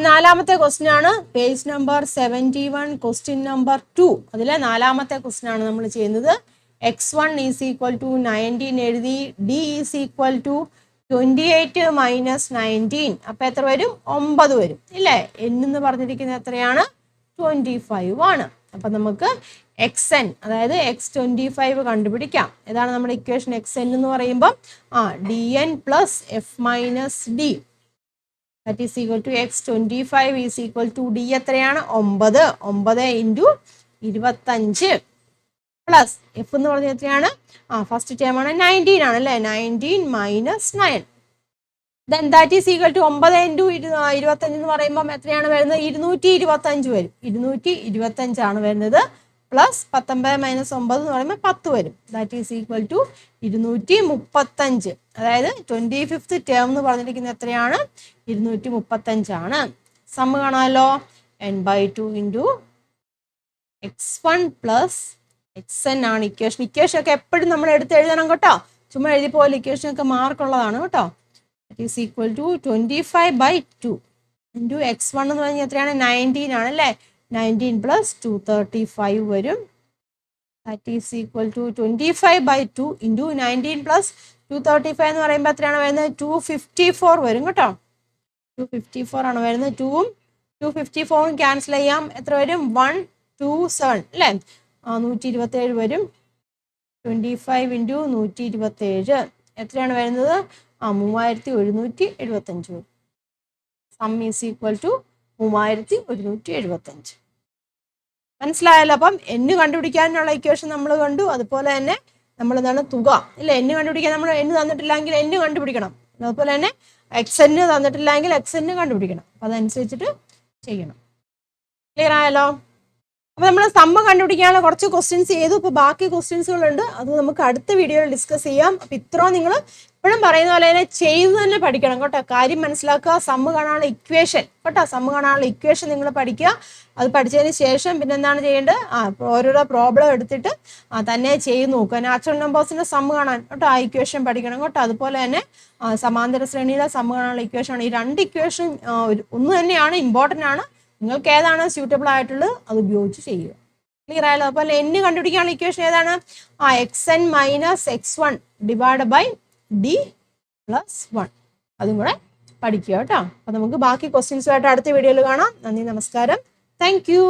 നാലാമത്തെ ക്വസ്റ്റ്യൻ ആണ് പേജ് നമ്പർ 71 ക്വസ്റ്റ്യൻ നമ്പർ 2. അതിലെ നാലാമത്തെ ക്വസ്റ്റ്യൻ ആണ് നമ്മൾ ചെയ്യുന്നത്. x1 ഈസ് ഈക്വൽ ടു 19 എഴുതി, d is equal to 28 minus 19. അപ്പൊ എത്ര വരും? 9 വരും ഇല്ലേ? n എന്ന് പറഞ്ഞിരിക്കുന്നത് എത്രയാണ്? 25 ആണ്. അപ്പൊ നമുക്ക് xn അതായത് x25 കണ്ടുപിടിക്കാം. ഏതാണ് നമ്മുടെ ഇക്വേഷൻ? xn എന്ന് പറയുമ്പോൾ dn plus f minus d that is equal to x25 is equal to d എത്രയാണ്? 9 ഇൻറ്റു 25 പ്ലസ് എഫ് എന്ന് പറഞ്ഞാൽ എത്രയാണ്? ഫസ്റ്റ് ടേം ആണ് 19 ആണ് അല്ലേ? 19 minus 9 then that is equal to 9 into 25 എന്ന് പറയുമ്പോൾ എത്രയാണ് വരുന്നത്? 225 വരും. 225 ആണ് വരുന്നത്. പ്ലസ് 19 മൈനസ് 9 എന്ന് പറയുമ്പോൾ 10 വരും. That is equal to 235. അതായത് 25th ടേം എന്ന് പറഞ്ഞിരിക്കുന്നത് എത്രയാണ്? 235 ആണ്. സമ്മ് കാണാമല്ലോ. n/2 into x1 plus xn ആണ് ഇക്വേഷൻ. ഇക്വേഷൻ ഒക്കെ എപ്പോഴും നമ്മൾ എടുത്ത് എഴുതണം കേട്ടോ. ചുമ്മാ എഴുതി പോലെ ഇക്വേഷൻ ഒക്കെ മാർക്കുള്ളതാണ് കേട്ടോ. That is equal to 25/2 into x1 എന്ന് പറഞ്ഞാൽ എത്രയാണ്? 19 ആണ് അല്ലേ? 19 പ്ലസ് 235 വരും. That is equal to 25/2 into 19 plus 235 എന്ന് പറയുമ്പോൾ എത്രയാണ് വരുന്നത്? 254 വരും കേട്ടോ. 254 ആണ് വരുന്നത്. 2ഉം 254ഉം ക്യാൻസൽ ചെയ്യാം. എത്ര വരും? 127 അല്ലേ? 127 വരും. 25 ഇൻറ്റു 127 എത്രയാണ് വരുന്നത്? 3775 വരും. Sum is equal to 3175. മനസ്സിലായല്ലോ? അപ്പം n കണ്ടുപിടിക്കാനുള്ള ഇക്വേഷൻ നമ്മൾ കണ്ടു. അതുപോലെ തന്നെ നമ്മൾ എന്താണ് തുക ഇല്ല n കണ്ടുപിടിക്കാൻ നമ്മൾ n തന്നിട്ടില്ലെങ്കിൽ n കണ്ടുപിടിക്കണം. അതുപോലെ തന്നെ xn തന്നിട്ടില്ലെങ്കിൽ xn കണ്ടുപിടിക്കണം. അപ്പം അതനുസരിച്ചിട്ട് ചെയ്യണം. ക്ലിയർ ആയല്ലോ? അപ്പൊ നമ്മൾ സമ്മ് കണ്ടുപിടിക്കാനുള്ള കുറച്ച് ക്വസ്റ്റ്യൻസ് ചെയ്തു. ഇപ്പൊ ബാക്കി ക്വസ്റ്റ്യൻസുകളുണ്ട്. അത് നമുക്ക് അടുത്ത വീഡിയോയിൽ ഡിസ്കസ് ചെയ്യാം. അപ്പൊ ഇത്രയും നിങ്ങൾ ഇപ്പോഴും പറയുന്ന പോലെ തന്നെ ചെയ്തു തന്നെ പഠിക്കണം കേട്ടോ. കാര്യം മനസ്സിലാക്കുക. സമ്മ് കാണാനുള്ള ഇക്വേഷൻ കേട്ടോ. സമ്മ് കാണാനുള്ള ഇക്വേഷൻ നിങ്ങൾ പഠിക്കുക. അത് പഠിച്ചതിന് ശേഷം പിന്നെ എന്താണ് ചെയ്യേണ്ടത്? ഓരോരോ പ്രോബ്ലം എടുത്തിട്ട് തന്നെ ചെയ്ത് നോക്കുക. നാച്ചുറൽ നമ്പേഴ്സിന്റെ സമ്മ് കാണാൻ കേട്ടോ ആ ഇക്വേഷൻ പഠിക്കണം കേട്ടോ. അതുപോലെ തന്നെ സമാന്തര ശ്രേണിയുടെ സമ്മ് കാണാനുള്ള ഇക്വേഷൻ ആണ്. ഈ രണ്ട് ഇക്വേഷൻ ഒന്ന് തന്നെയാണ്, ഇമ്പോർട്ടൻ്റ് ആണ്. നിങ്ങൾക്ക് ഏതാണ് സ്യൂട്ടബിൾ ആയിട്ടുള്ളത് അത് ഉപയോഗിച്ച് ചെയ്യുക. ക്ലിയർ ആയല്ലോ? അതുപോലെ n കണ്ടുപിടിക്കാനുള്ള ഇക്വേഷൻ ഏതാണ്? xn minus x1 divide by d plus 1. അതും കൂടെ പഠിക്കുക കേട്ടോ. അപ്പൊ നമുക്ക് ബാക്കി ക്വസ്റ്റ്യൻസുമായിട്ട് അടുത്ത വീഡിയോയിൽ കാണാം. നന്ദി, നമസ്കാരം. Thank you.